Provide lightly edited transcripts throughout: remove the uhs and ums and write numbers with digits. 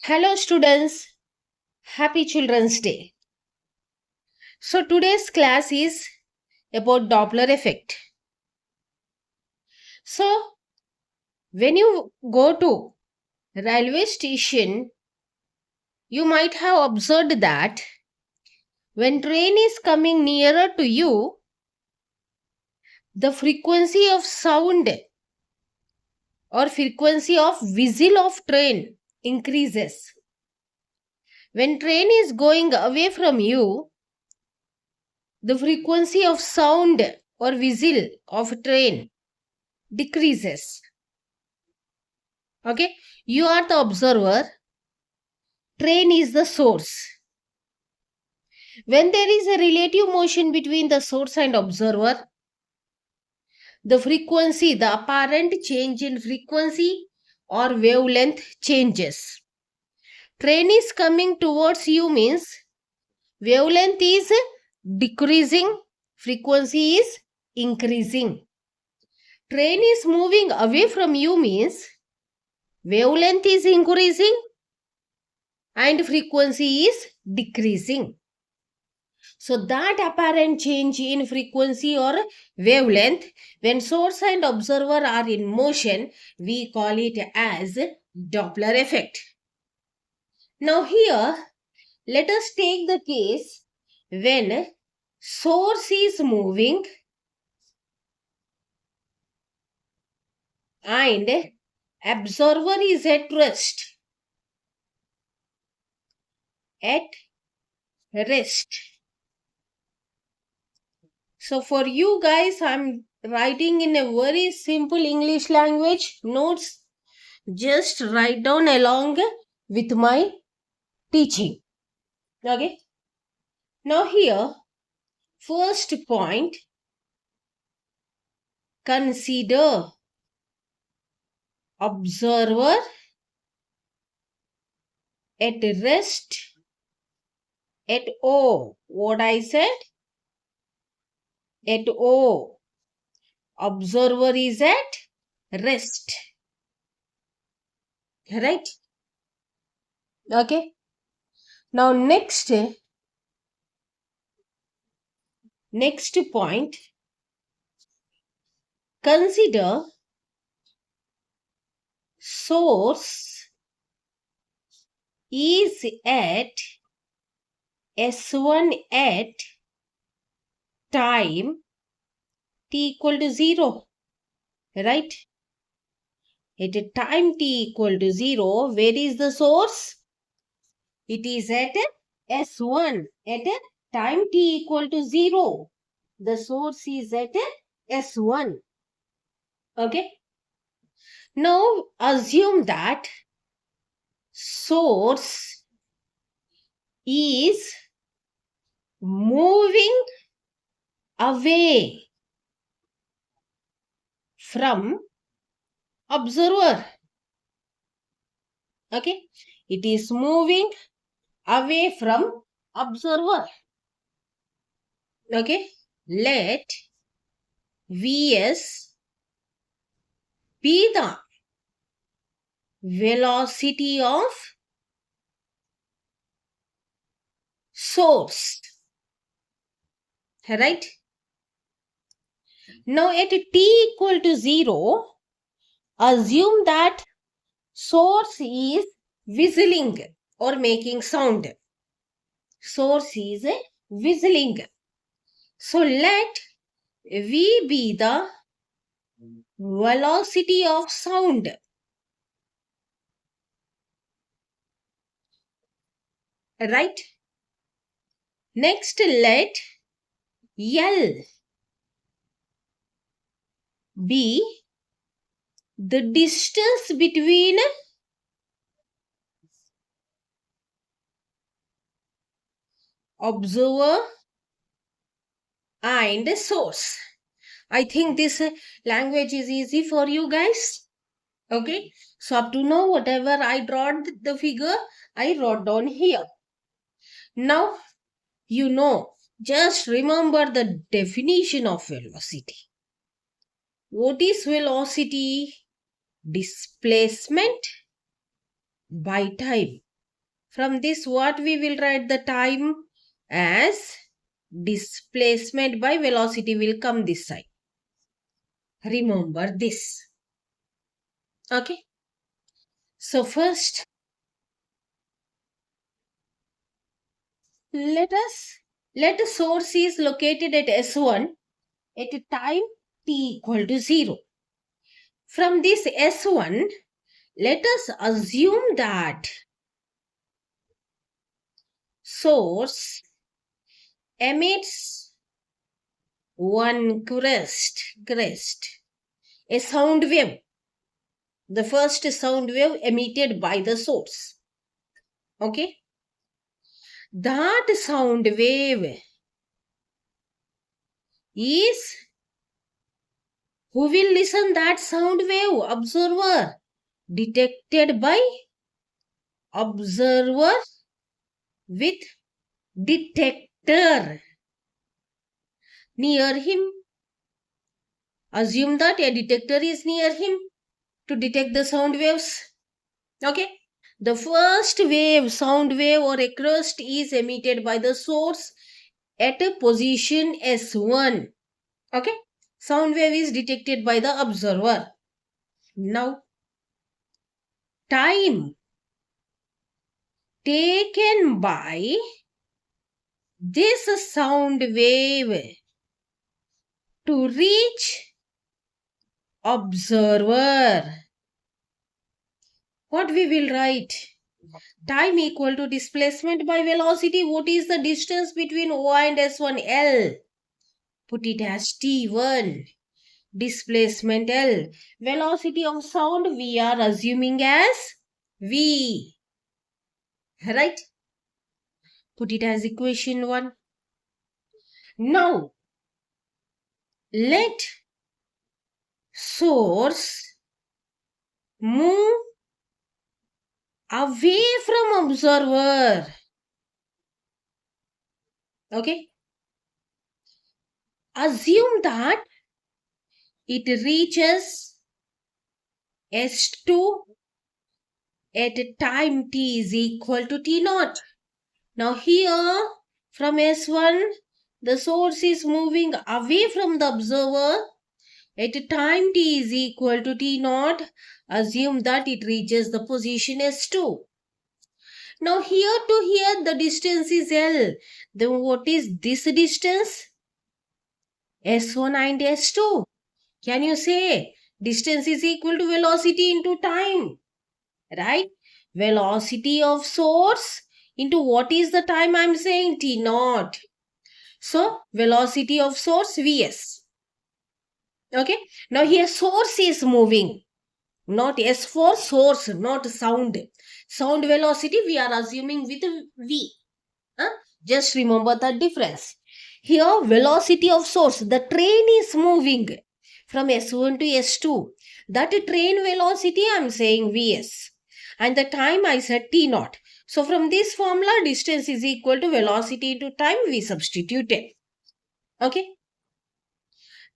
Hello students, happy Children's Day. So today's class is about Doppler effect. So when you go to railway station, you might have observed that when train is coming nearer to you, the frequency of sound or frequency of whistle of train increases. When train is going away from you, the frequency of sound or whistle of train decreases. Okay, you are the observer, train is the source. When there is a relative motion between the source and observer, the frequency, the apparent change in frequency or wavelength changes. Train is coming towards you means wavelength is decreasing, frequency is increasing. Train is moving away from you means wavelength is increasing and frequency is decreasing. So that apparent change in frequency or wavelength, when source and observer are in motion, we call it as Doppler effect. Now here, let us take the case when source is moving and observer is at rest. At rest. So for you guys, I'm writing in a very simple English language notes. Just write down along with my teaching. Okay. Now here, first point, consider observer at rest at O. What I said? At O. Observer is at rest. Right? Okay. Now next point, consider source is at S1 at time t equal to 0. Right? At a time t equal to 0, where is the source? It is at S1 at a time t equal to 0. The source is at S1. Okay. Now assume that source is moving away from observer. Okay. It is moving away from observer. Okay. Let Vs be the velocity of source. Right? Now at t equal to 0, assume that source is whistling or making sound. Source is whistling. So let V be the velocity of sound. Right? Next, let L be the distance between observer and source. I think this language is easy for you guys. Okay. So up to now, whatever I drawn the figure, I wrote down here. Now, you know, just remember the definition of velocity. What is velocity? Displacement by time. From this, what we will write the time as displacement by velocity will come this side. Remember this. Okay. So first, let the source is located at S1 at a time t equal to 0. From this S1, let us assume that source emits one crest, a sound wave. The first sound wave emitted by the source. Okay. That sound wave is, who will listen that sound wave? Observer. Detected by observer with detector near him. Assume that a detector is near him to detect the sound waves. Okay. The first wave, sound wave or a crest is emitted by the source at a position S1. Okay. Sound wave is detected by the observer. Now, time taken by this sound wave to reach observer. What we will write? Time equal to displacement by velocity. What is the distance between O and S1? L. Put it as T1. Displacement L. Velocity of sound we are assuming as V. Right? Put it as equation 1. Now, let source move away from observer. Okay. Assume that it reaches S2 at time t is equal to T0. Now here from S1, the source is moving away from the observer at time t is equal to T0. Assume that it reaches the position S2. Now here to here the distance is L. Then what is this distance? S1 and S2. Can you say distance is equal to velocity into time? Right? Velocity of source into what is the time I am saying? T0. So velocity of source Vs. Okay. Now here source is moving. Not S for source, not sound. Sound velocity we are assuming with V. Just remember the difference. Here velocity of source, the train is moving from S1 to S2. That train velocity I am saying Vs. And the time I said T0. So from this formula distance is equal to velocity into time we substituted. Okay.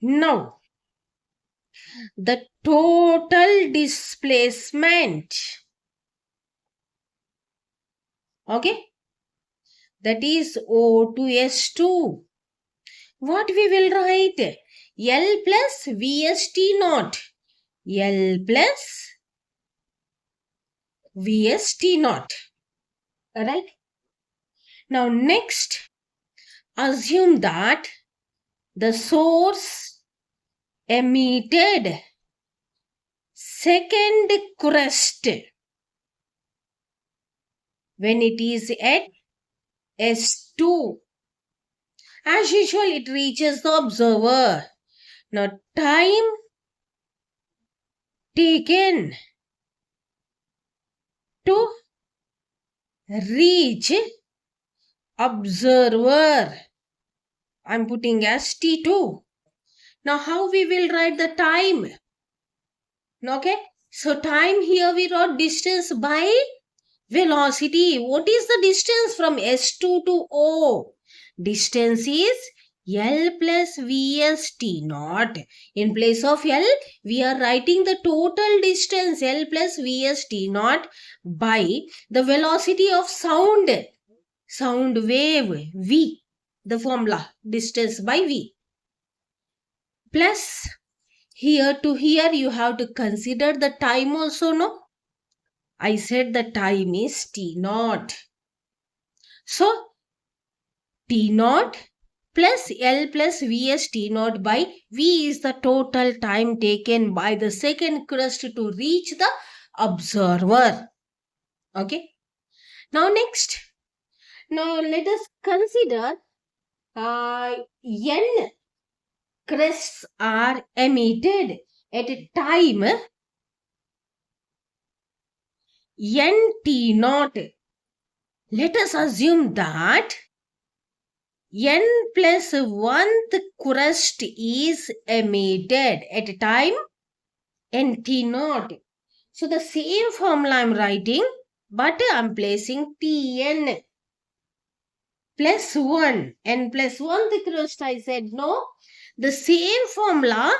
Now the total displacement. Okay. That is O to S2. What we will write? L plus VST0. L plus VST0. Alright. Now next, assume that the source emitted second crest when it is at S2. As usual, it reaches the observer. Now time taken to reach observer, I am putting as T2. Now how we will write the time? Okay. So time here we wrote distance by velocity. What is the distance from S2 to O? Distance is L plus Vs T naught. In place of L, we are writing the total distance L plus Vs T naught by the velocity of sound wave V, the formula, distance by V. Plus, here to here you have to consider the time also, no? I said the time is T naught. So, T naught plus L plus Vs T naught by V is the total time taken by the second crust to reach the observer. Okay. Now next. Now let us consider N crests are emitted at a time N T naught. Let us assume that N plus 1th crust is emitted at a time N T naught. So the same formula I am writing, but I am placing Tn plus 1. N plus 1th crust I said no. The same formula,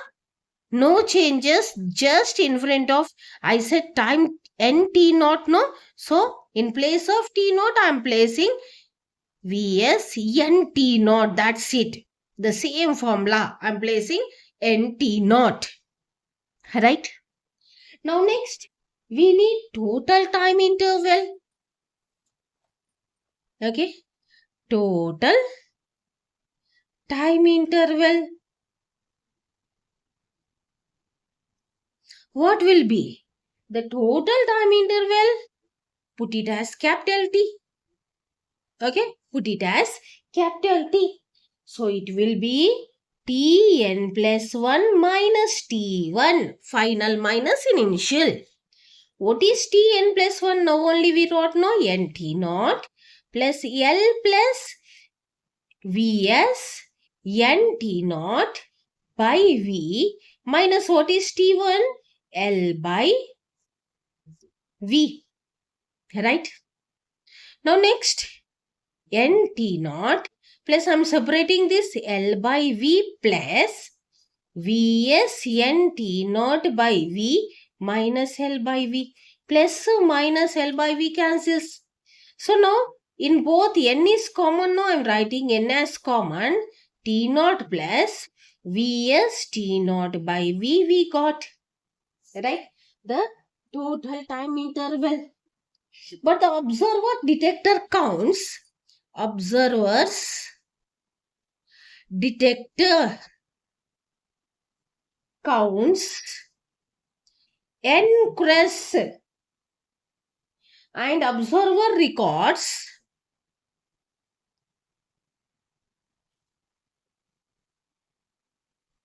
no changes, just in front of, I said time N T naught, no. So in place of T naught I am placing Vs N T naught. That's it. The same formula I am placing N T naught. Right? Now next, we need total time interval. Okay. Total time interval. What will be? The total time interval, put it as capital T. Okay. Put it as capital T. So it will be Tn plus 1 minus T1. Final minus initial. What is Tn plus 1? Now only we wrote no Nt naught plus L plus Vs Nt naught by V minus what is T1? L by V. Right? Now next, Nt naught plus I am separating this L by V plus Vs Nt naught by V minus L by V. Plus minus L by V cancels. So now in both N is common. Now I am writing N as common. T naught plus Vs T naught by V we got. Right? The total time interval. But the observer detector counts. Observers detector counts N crests and observer records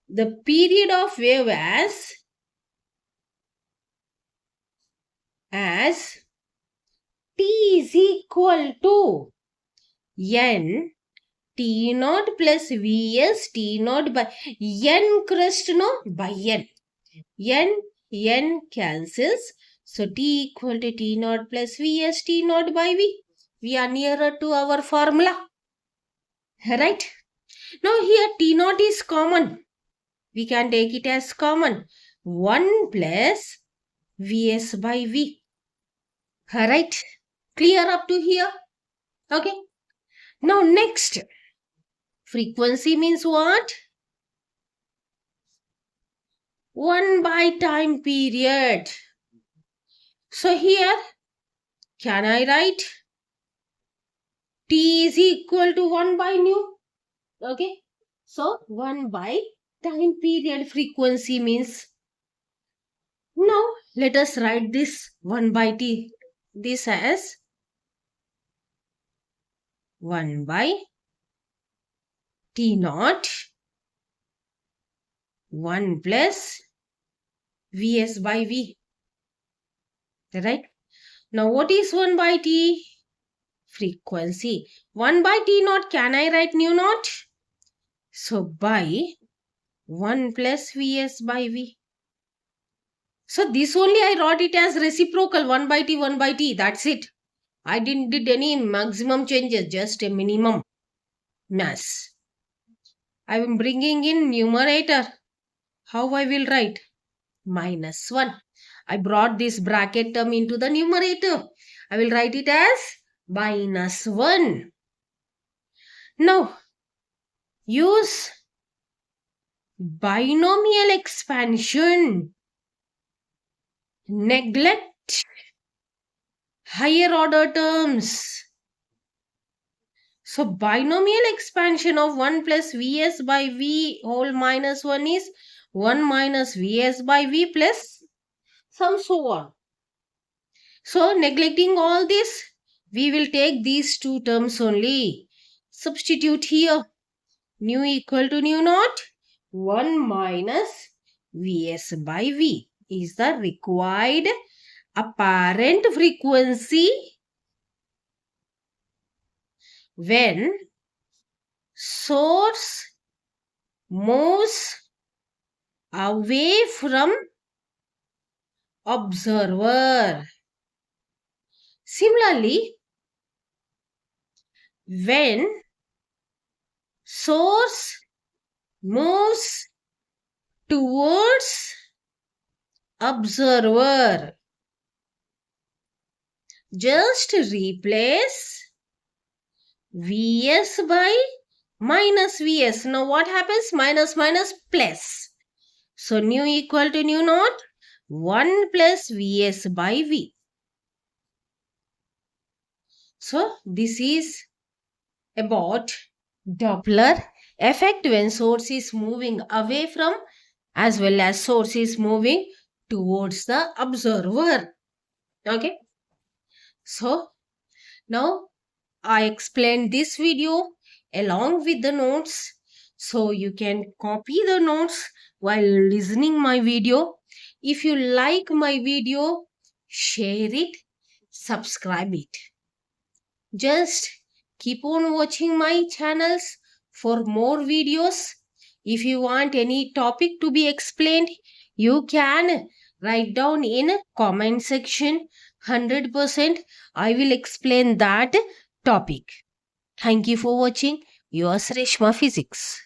the period of wave as T is equal to N T naught plus Vs T naught by N crest no by N. N cancels. So T equal to T naught plus Vs T naught by V. We are nearer to our formula. Right? Now here T naught is common. We can take it as common. 1 plus Vs by V. Right? Clear up to here? Okay. Now next. Frequency means what? 1 by time period. So here, can I write T is equal to 1 by nu? Okay. So 1 by time period frequency means. Now let us write this 1 by T. This as 1 by T naught 1 plus Vs by V. Right? Now what is 1 by T? Frequency. 1 by T naught, can I write nu naught? So by 1 plus Vs by V. So this only I wrote it as reciprocal 1 by T, 1 by T. That's it. I did any maximum changes, just a minimum mass. I am bringing in numerator. How I will write? Minus 1. I brought this bracket term into the numerator. I will write it as minus 1. Now, use binomial expansion. Neglect higher order terms. So, binomial expansion of 1 plus Vs by V whole minus 1 is 1 minus Vs by V plus some so on. So, neglecting all this, we will take these two terms only. Substitute here. Nu equal to nu naught. 1 minus Vs by V is the required apparent frequency when source moves away from observer. Similarly, when source moves towards observer, just replace Vs by minus Vs. Now what happens? Minus minus plus. So nu equal to nu naught 1 plus Vs by V. So this is about Doppler effect when source is moving away from as well as source is moving towards the observer. Okay. So now I explained this video along with the notes. So you can copy the notes while listening my video. If you like my video, share it, subscribe it. Just keep on watching my channels for more videos. If you want any topic to be explained, you can write down in comment section. 100% I will explain that topic. Thank you for watching. Yours Reshma Physics.